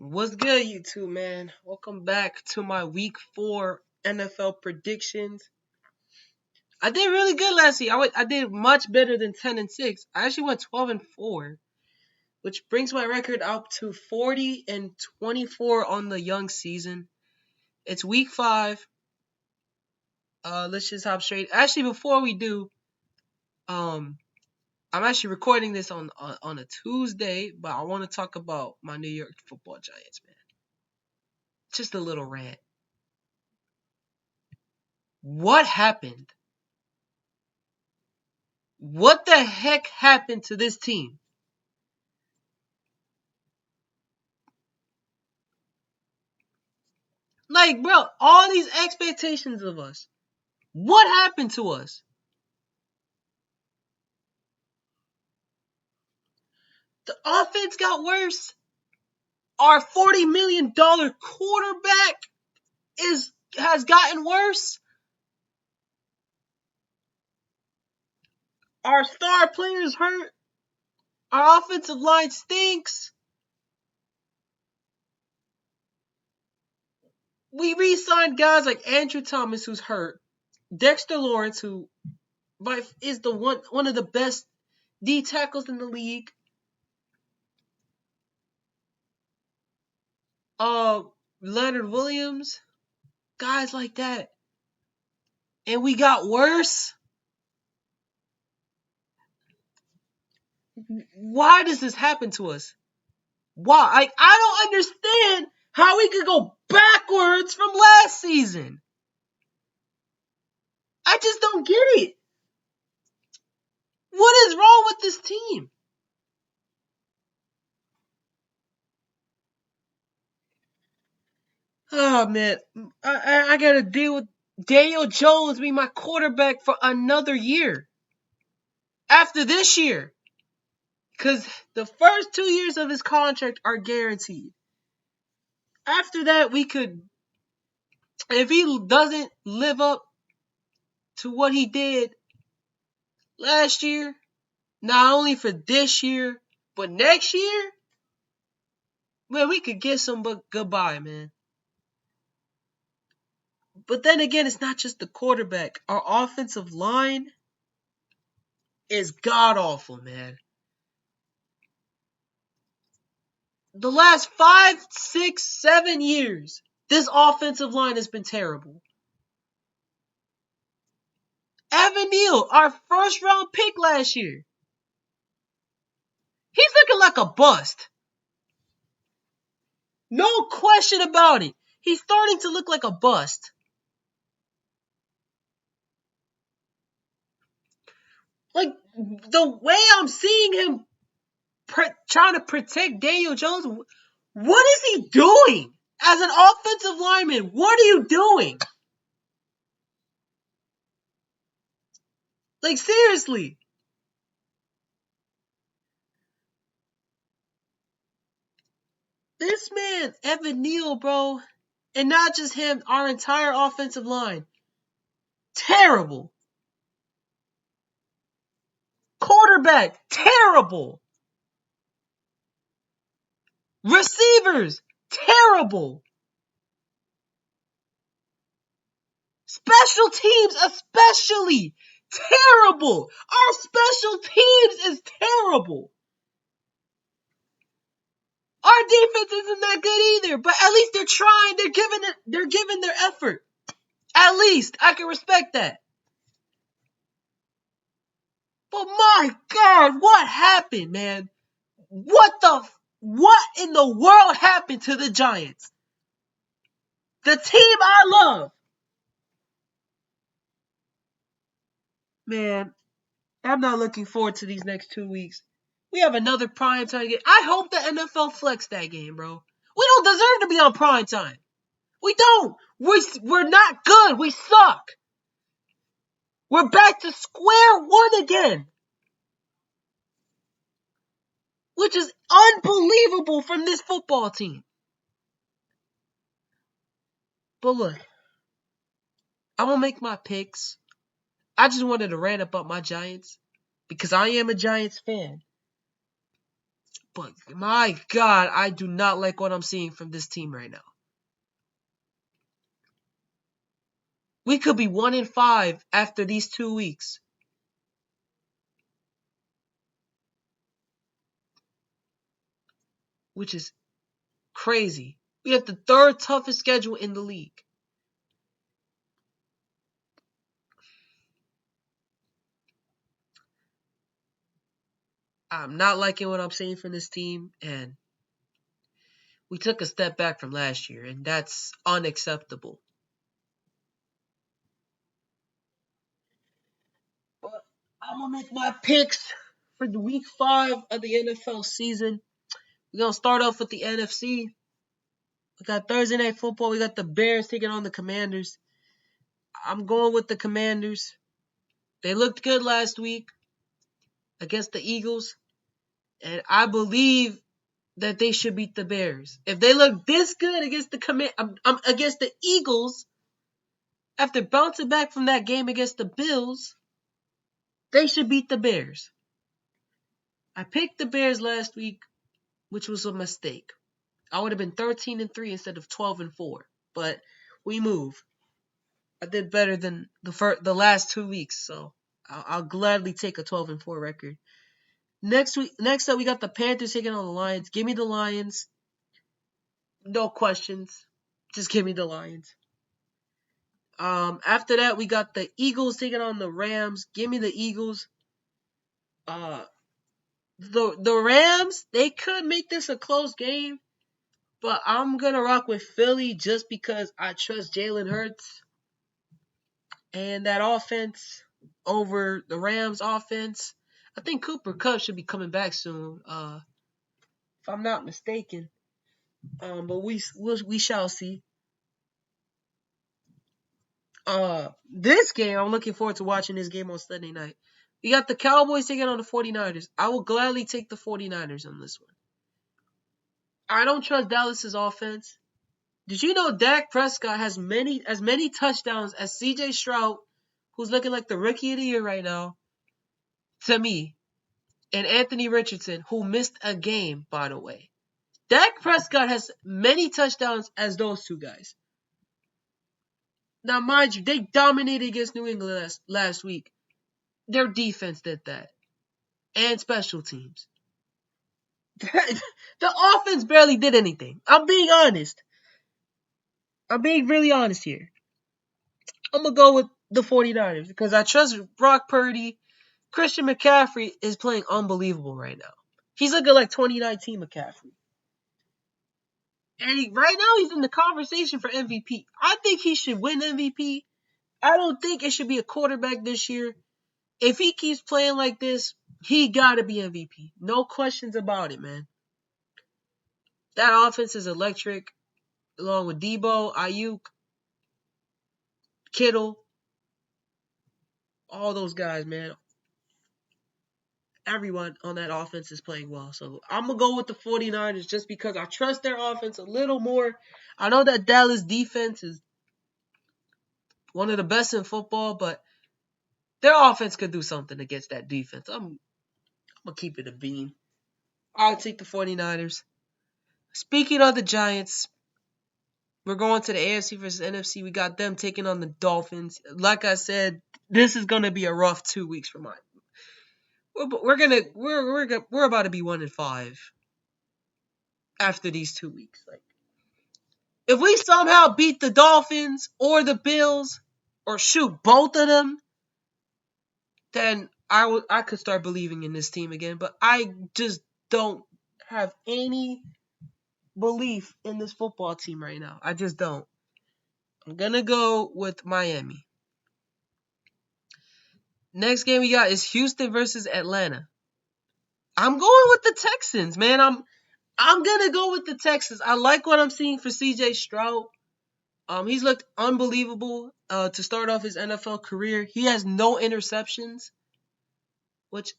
What's good, you two, man? Welcome back to my week 4 NFL predictions. I did really good last week. I did much better than 10-6. I actually went 12-4, which brings my record up to 40-24 on the young season. It's week 5. Let's just hop straight. Actually, before we do, I'm actually recording this on a Tuesday, but I want to talk about my New York Football Giants, man. Just a little rant. What happened? What the heck happened to this team? Like, bro, all these expectations of us. What happened to us? The offense got worse. Our $40 million quarterback has gotten worse. Our star players hurt. Our offensive line stinks. We re-signed guys like Andrew Thomas, who's hurt. Dexter Lawrence, who is the one of the best D tackles in the league. Leonard Williams, guys like that. And we got worse. Why does this happen to us? Why? I don't understand how we could go backwards from last season. I just don't get it. What is wrong with this team? Oh, man. I got to deal with Daniel Jones being my quarterback for another year. After this year. Because the first 2 years of his contract are guaranteed. After that, we could, if he doesn't live up to what he did last year, not only for this year, but next year, man, we could get some but goodbye, man. But then again, it's not just the quarterback. Our offensive line is god awful, man. The last 5, 6, 7 years, this offensive line has been terrible. Evan Neal, our first round pick last year, he's looking like a bust. No question about it. He's starting to look like a bust. Like, the way I'm seeing him trying to protect Daniel Jones, what is he doing? As an offensive lineman, what are you doing? Like, seriously. This man, Evan Neal, bro, and not just him, our entire offensive line, terrible. Quarterback, terrible. Receivers, terrible. Special teams, especially, terrible. Our special teams is terrible. Our defense isn't that good either, but at least they're trying. They're giving their effort. At least I can respect that. But my God, what happened, man? What in the world happened to the Giants? The team I love. Man, I'm not looking forward to these next 2 weeks. We have another primetime game. I hope the NFL flex that game, bro. We don't deserve to be on primetime. We don't. We're not good. We suck. We're back to square one again. Which is unbelievable from this football team. But look, I'm going to make my picks. I just wanted to rant about my Giants because I am a Giants fan. But my God, I do not like what I'm seeing from this team right now. We could be 1-5 after these 2 weeks. Which is crazy. We have the third toughest schedule in the league. I'm not liking what I'm seeing from this team, and we took a step back from last year, and that's unacceptable. But I'm gonna make my picks for the week 5 of the NFL season. We're gonna start off with the NFC. We got Thursday Night Football. We got the Bears taking on the Commanders. I'm going with the Commanders. They looked good last week against the Eagles, and I believe that they should beat the Bears. If they look this good against against the Eagles after bouncing back from that game against the Bills, they should beat the Bears. I picked the Bears last week, which was a mistake. I would have been 13-3 instead of 12-4, but we move. I did better than the last 2 weeks, so I'll gladly take a 12-4 record. Next up, we got the Panthers taking on the Lions. Give me the Lions. No questions. Just give me the Lions. After that, we got the Eagles taking on the Rams. Give me the Eagles. The Rams, they could make this a close game, but I'm gonna rock with Philly just because I trust Jalen Hurts and that offense over the Rams offense. I think Cooper Kupp should be coming back soon, if I'm not mistaken. But we shall see. This game, I'm looking forward to watching this game on Sunday night. We got the Cowboys taking on the 49ers. I will gladly take the 49ers on this one. I don't trust Dallas's offense. Did you know Dak Prescott has as many touchdowns as CJ Stroud, who's looking like the rookie of the year right now, to me, and Anthony Richardson, who missed a game, by the way. Dak Prescott has many touchdowns as those two guys. Now, mind you, they dominated against New England last week. Their defense did that. And special teams. The offense barely did anything. I'm being honest. I'm being really honest here. I'm going to go with the 49ers because I trust Brock Purdy. Christian McCaffrey is playing unbelievable right now. He's looking like 2019 McCaffrey. And right now he's in the conversation for MVP. I think he should win MVP. I don't think it should be a quarterback this year. If he keeps playing like this, he got to be MVP. No questions about it, man. That offense is electric, along with Debo, Ayuk, Kittle, all those guys, man. Everyone on that offense is playing well. So I'm going to go with the 49ers just because I trust their offense a little more. I know that Dallas defense is one of the best in football, but their offense could do something against that defense. I'm going to keep it a bean. I'll take the 49ers. Speaking of the Giants, we're going to the AFC versus NFC. We got them taking on the Dolphins. Like I said, this is going to be a rough 2 weeks for mine. We're about to be 1-5 after these 2 weeks. Like, if we somehow beat the Dolphins or the Bills or shoot both of them, then I could start believing in this team again. But I just don't have any belief in this football team right now. I just don't. I'm gonna go with Miami. Next game we got is Houston versus Atlanta. I'm going with the Texans, man. I'm gonna go with the Texans. I like what I'm seeing for CJ Stroud. He's looked unbelievable to start off his NFL career. He has no interceptions, which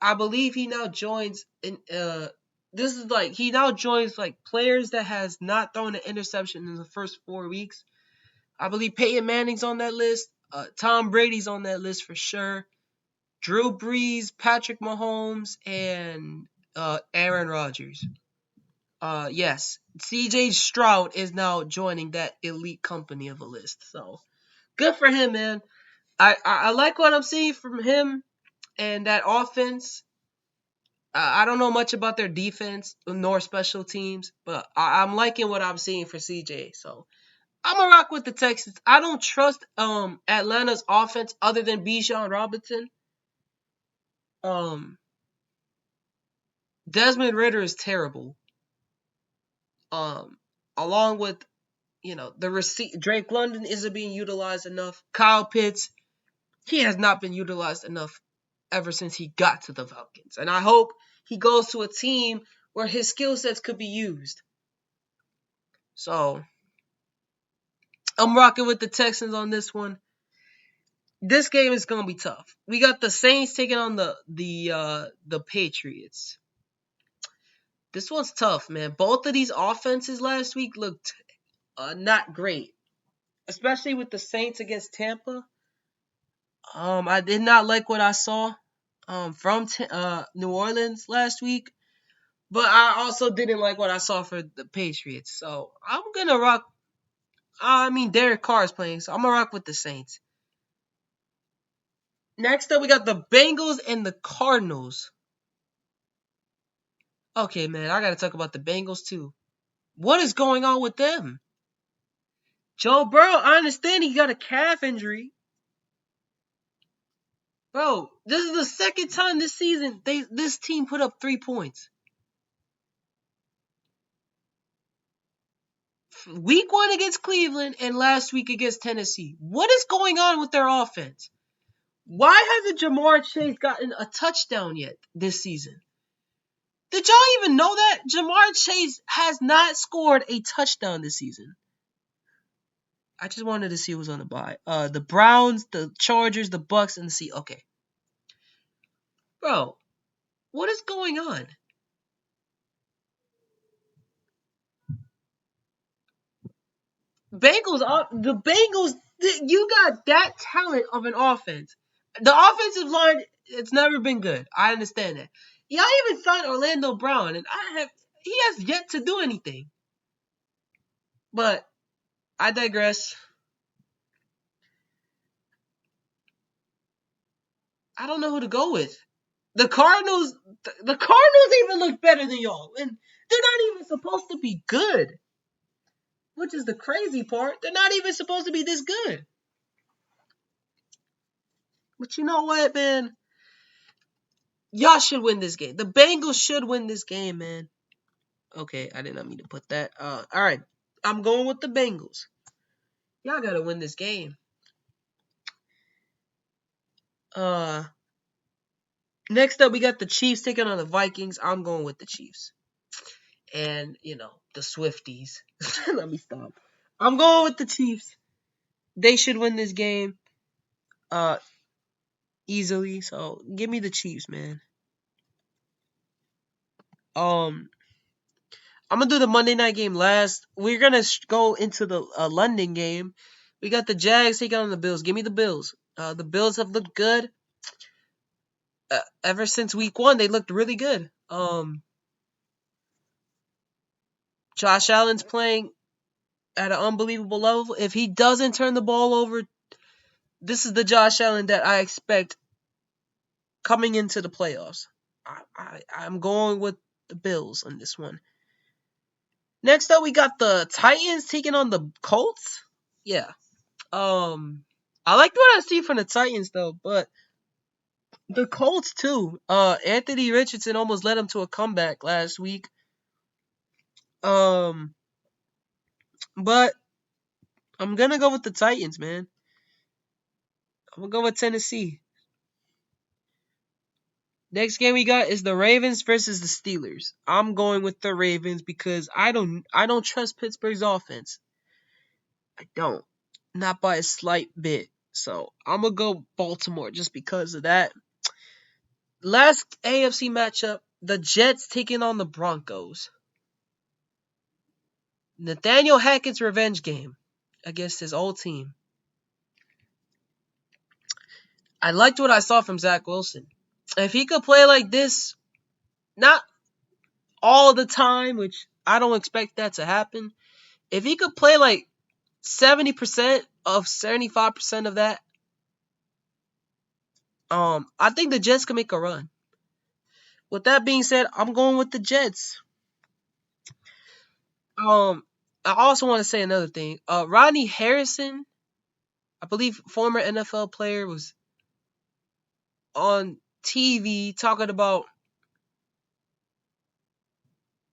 I believe he now joins in. This is like he now joins like players that has not thrown an interception in the first 4 weeks. I believe Peyton Manning's on that list. Tom Brady's on that list for sure. Drew Brees, Patrick Mahomes, and Aaron Rodgers. Yes, C.J. Stroud is now joining that elite company of a list. So good for him, man. I like what I'm seeing from him and that offense. I don't know much about their defense nor special teams, but I'm liking what I'm seeing for CJ. So I'm gonna rock with the Texans. I don't trust Atlanta's offense other than Bijan Robinson. Um, Desmond Ritter is terrible. Um, Along with the receipt, Drake London isn't being utilized enough. Kyle Pitts, he has not been utilized enough ever since he got to the Falcons, and I hope he goes to a team where his skill sets could be used. So I'm rocking with the Texans on this one. This game is gonna be tough. We got the Saints taking on the Patriots. This one's tough, man. Both of these offenses last week looked not great, especially with the Saints against Tampa. I did not like what I saw from New Orleans last week, but I also didn't like what I saw for the Patriots. So I'm gonna rock. I mean, Derek Carr is playing, so I'm gonna rock with the Saints. Next up, we got the Bengals and the Cardinals. Okay, man, I gotta talk about the Bengals too. What is going on with them? Joe Burrow, I understand he got a calf injury. Bro, this is the second time this season this team put up 3 points. Week 1 against Cleveland and last week against Tennessee. What is going on with their offense? Why hasn't Ja'Marr Chase gotten a touchdown yet this season? Did y'all even know that? Ja'Marr Chase has not scored a touchdown this season. I just wanted to see who was on the bye. The Browns, the Chargers, the Bucks, and the Sea. Okay. Bro, what is going on? The Bengals, you got that talent of an offense. The offensive line, it's never been good. I understand that. Y'all even signed Orlando Brown, and he has yet to do anything. But I digress. I don't know who to go with. The Cardinals even look better than y'all, and they're not even supposed to be good. Which is the crazy part. They're not even supposed to be this good. But you know what, man? Y'all should win this game. The Bengals should win this game, man. Okay, I did not mean to put that. All right. I'm going with the Bengals. Y'all gotta win this game. Next up, we got the Chiefs taking on the Vikings. I'm going with the Chiefs. And, the Swifties. Let me stop. I'm going with the Chiefs. They should win this game easily. So, give me the Chiefs, man. I'm gonna do the Monday night game last. We're gonna go into the London game. We got the Jags taking on the Bills. Give me the Bills. The Bills have looked good. Ever since week 1, they looked really good. Josh Allen's playing at an unbelievable level. If he doesn't turn the ball over, this is the Josh Allen that I expect coming into the playoffs. I'm going with the Bills on this one. Next up, we got the Titans taking on the Colts. Yeah. I like what I see from the Titans though, but the Colts too. Anthony Richardson almost led him to a comeback last week. But I'm gonna go with the Titans, man. I'm gonna go with Tennessee. Next game we got is the Ravens versus the Steelers. I'm going with the Ravens because I don't trust Pittsburgh's offense. I don't. Not by a slight bit. So I'm gonna go Baltimore just because of that. Last AFC matchup, the Jets taking on the Broncos. Nathaniel Hackett's revenge game against his old team. I liked what I saw from Zach Wilson. If he could play like this, not all the time, which I don't expect that to happen. If he could play like 70% of 75% of that, I think the Jets can make a run. With that being said, I'm going with the Jets. I also want to say another thing. Rodney Harrison, I believe former NFL player, was on TV talking about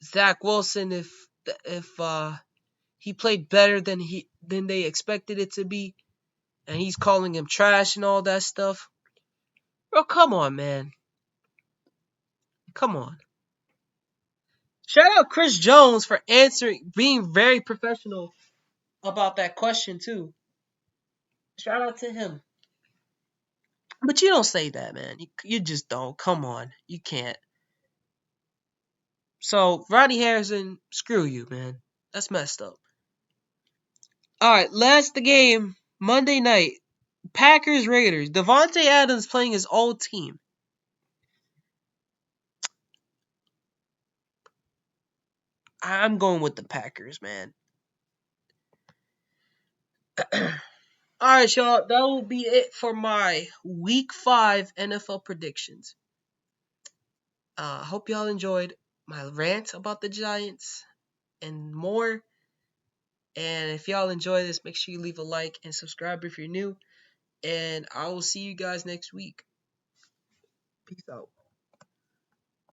Zach Wilson if he played better than they expected it to be, and he's calling him trash and all that stuff. Bro, come on, man. Come on. Shout out Chris Jones for being very professional about that question too. Shout out to him. But you don't say that, man. You just don't. Come on. You can't. So, Rodney Harrison, screw you, man. That's messed up. Alright, last the game. Monday night. Packers Raiders. Devontae Adams playing his old team. I'm going with the Packers, man. Alright, y'all. That will be it for my week 5 NFL predictions. Hope y'all enjoyed my rant about the Giants and more. And if y'all enjoy this, make sure you leave a like and subscribe if you're new. And I will see you guys next week. Peace out.